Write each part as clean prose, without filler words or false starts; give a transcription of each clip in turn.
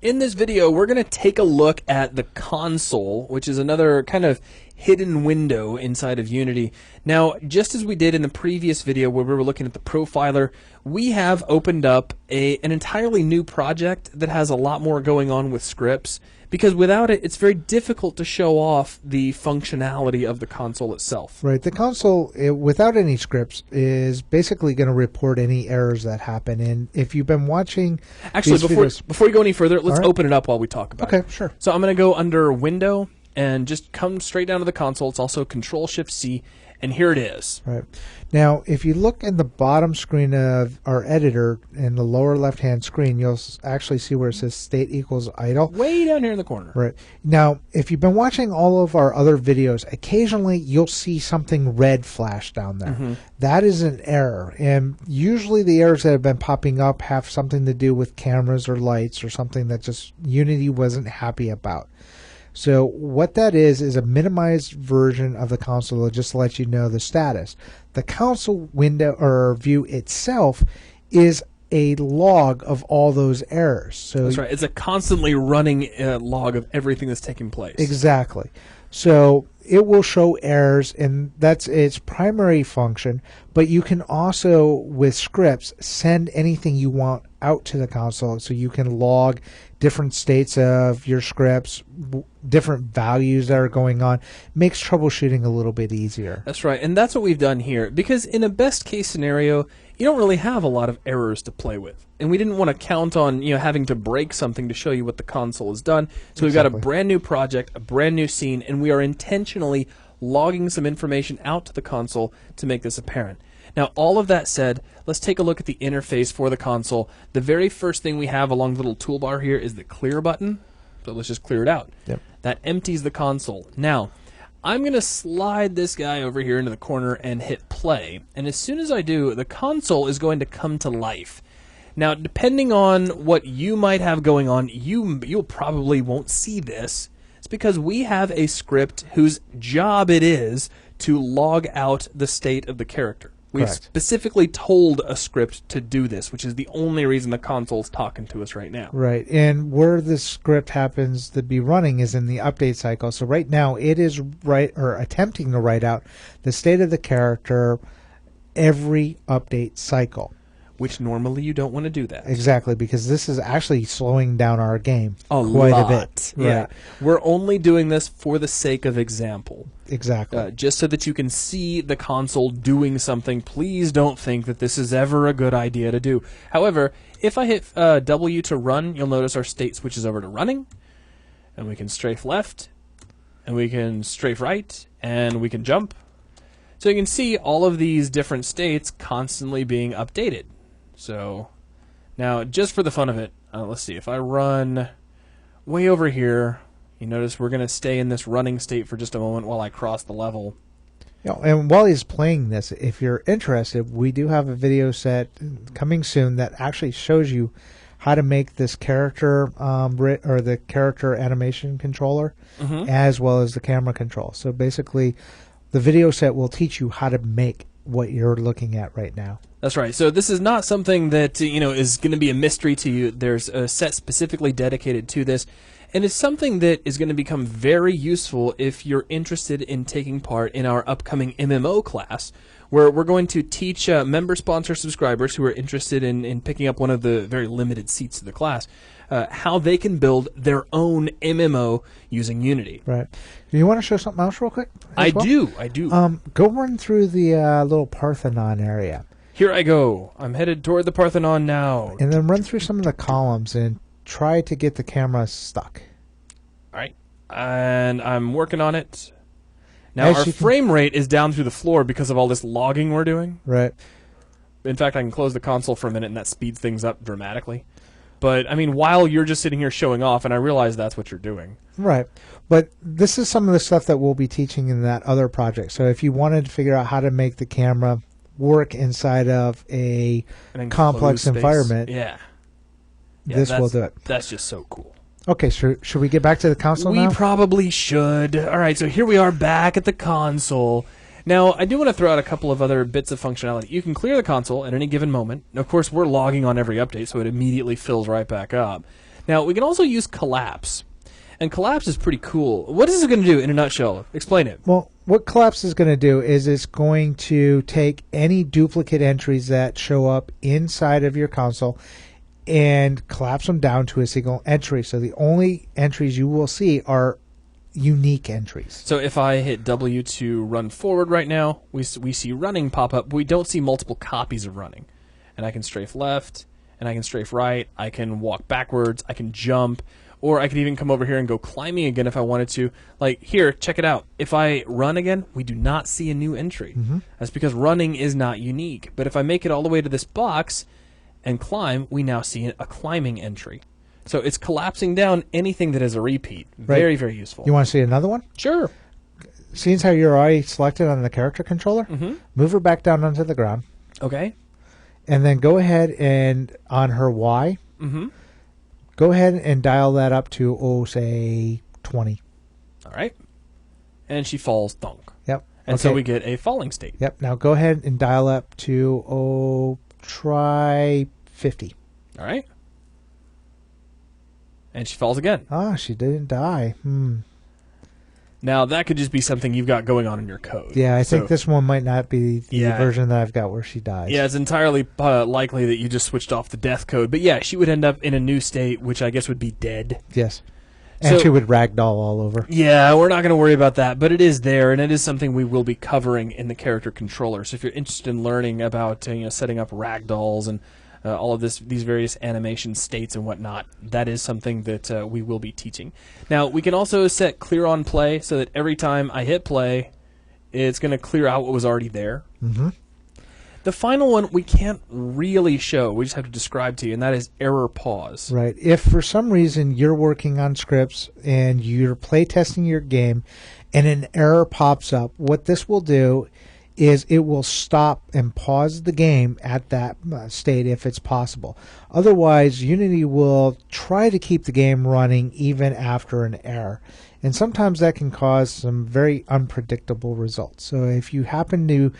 In this video, we're going to take a look at the console, which is another kind of hidden window inside of Unity. Now, just as we did in the previous video where we were looking at the profiler, we have opened up an entirely new project that has a lot more going on with scripts, because without it, it's very difficult to show off the functionality of the console itself. Right. The console, without any scripts, is basically going to report any errors that happen. And if you've been watching... Actually, before we go any further, let's open it up while we talk about it. Okay, sure. So I'm going to go under Window and just come straight down to the console. It's also Control-Shift-C, and here it is. Right. Now, if you look in the bottom screen of our editor, in the lower left-hand screen, you'll actually see where it says state equals idle. Way down here in the corner. Right. Now, if you've been watching all of our other videos, occasionally you'll see something red flash down there. Mm-hmm. That is an error. And usually the errors that have been popping up have something to do with cameras or lights or something that just Unity wasn't happy about. So what that is a minimized version of the console just to let you know the status. The console window or view itself is a log of all those errors. So that's right. It's a constantly running log of everything that's taking place. Exactly. So it will show errors, and that's its primary function. But you can also, with scripts, send anything you want out to the console, so you can log different states of your scripts, different values that are going on. Makes troubleshooting a little bit easier. That's right, and that's what we've done here, because in a best case scenario, you don't really have a lot of errors to play with, and we didn't want to count on having to break something to show you what the console has done. So we've got a brand new project, a brand new scene, and we are intentionally logging some information out to the console to make this apparent. Now, all of that said, let's take a look at the interface for the console. The very first thing we have along the little toolbar here is the clear button. So let's just clear it out. Yep. That empties the console. Now, I'm going to slide this guy over here into the corner and hit play. And as soon as I do, the console is going to come to life. Now, depending on what you might have going on, you probably won't see this. It's because we have a script whose job it is to log out the state of the character. We've specifically told a script to do this, which is the only reason the console's talking to us right now. Right, and where this script happens to be running is in the update cycle. So right now it is attempting to write out the state of the character every update cycle. Which normally you don't want to do that. Exactly, because this is actually slowing down our game quite a bit. Yeah, right. We're only doing this for the sake of example. Exactly. Just so that you can see the console doing something. Please don't think that this is ever a good idea to do. However, if I hit W to run, you'll notice our state switches over to running, and we can strafe left, and we can strafe right, and we can jump. So you can see all of these different states constantly being updated. So now, just for the fun of it, let's see. If I run way over here, you notice we're going to stay in this running state for just a moment while I cross the level. And while he's playing this, if you're interested, we do have a video set coming soon that actually shows you how to make this character or the character animation controller, as well as the camera control. So basically, the video set will teach you how to make what you're looking at right now. That's right. So this is not something that is going to be a mystery to you. There's a set specifically dedicated to this, and it's something that is going to become very useful if you're interested in taking part in our upcoming MMO class, where we're going to teach member sponsor subscribers who are interested in picking up one of the very limited seats of the class how they can build their own MMO using Unity. Right. Do you want to show something else real quick? I do. Go run through the little Parthenon area. Here I go. I'm headed toward the Parthenon now. And then run through some of the columns and try to get the camera stuck. All right. And I'm working on it. Now, our frame rate is down through the floor because of all this logging we're doing. Right. In fact, I can close the console for a minute, and that speeds things up dramatically. But, I mean, while you're just sitting here showing off, and I realize that's what you're doing. Right. But this is some of the stuff that we'll be teaching in that other project. So if you wanted to figure out how to make the camera work inside of an complex environment, this will do it. That's just so cool. Okay, should we get back to the console now? We probably should. All right, so here we are back at the console. Now, I do want to throw out a couple of other bits of functionality. You can clear the console at any given moment. Of course, we're logging on every update, so it immediately fills right back up. Now, we can also use collapse. And collapse is pretty cool. What is it going to do in a nutshell? Explain it. Well, what collapse is going to do is it's going to take any duplicate entries that show up inside of your console and collapse them down to a single entry. So the only entries you will see are unique entries. So if I hit W to run forward right now, we see running pop up, but we don't see multiple copies of running. And I can strafe left, and I can strafe right, I can walk backwards, I can jump, or I could even come over here and go climbing again if I wanted to. Like here, check it out. If I run again, we do not see a new entry. That's because running is not unique. But if I make it all the way to this box and climb, we now see a climbing entry. So it's collapsing down anything that is a repeat. Very, very useful. You want to see another one? Sure. Seeing how you're already selected on the character controller, move her back down onto the ground. Okay. And then go ahead and on her Y, go ahead and dial that up to, say, 20. All right. And she falls thunk. Yep. And so we get a falling state. Yep. Now go ahead and dial up to, try 50. All right. And she falls again. Ah, she didn't die. Now, that could just be something you've got going on in your code. Yeah, I think this one might not be the Yeah. version that I've got where she dies. Yeah, it's entirely likely that you just switched off the death code. But yeah, she would end up in a new state, which I guess would be dead. Yes. And So- she would ragdoll all over. Yeah, we're not going to worry about that, but it is there, and it is something we will be covering in the character controller. So if you're interested in learning about setting up ragdolls and all of these various animation states and whatnot, that is something that we will be teaching. Now, we can also set clear on play so that every time I hit play, it's going to clear out what was already there. The final one we can't really show. We just have to describe to you, and that is error pause. Right. If for some reason you're working on scripts and you're playtesting your game and an error pops up, what this will do is it will stop and pause the game at that state if it's possible. Otherwise, Unity will try to keep the game running even after an error. And sometimes that can cause some very unpredictable results. So if you happen to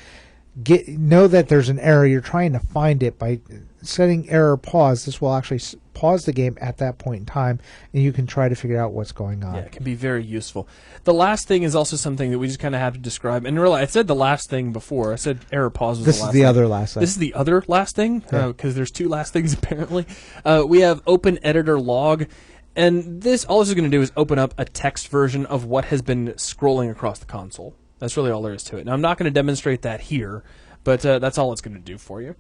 know that there's an error, you're trying to find it by setting error pause. This will actually pause the game at that point in time, and you can try to figure out what's going on. Yeah, it can be very useful. The last thing is also something that we just kind of have to describe. And really, I said the last thing before. I said error pause was This the last is the thing. other last thing. This is the other last thing, Yeah. because there's two last things apparently. We have open editor log. And all this is going to do is open up a text version of what has been scrolling across the console. That's really all there is to it. Now, I'm not going to demonstrate that here, but that's all it's going to do for you.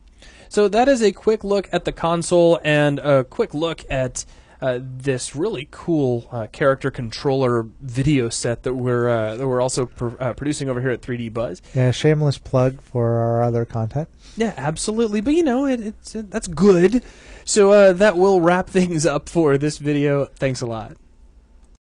So that is a quick look at the console and a quick look at this really cool character controller video set that we're also producing over here at 3D Buzz. Yeah, shameless plug for our other content. Yeah, absolutely. But that's good. So that will wrap things up for this video. Thanks a lot.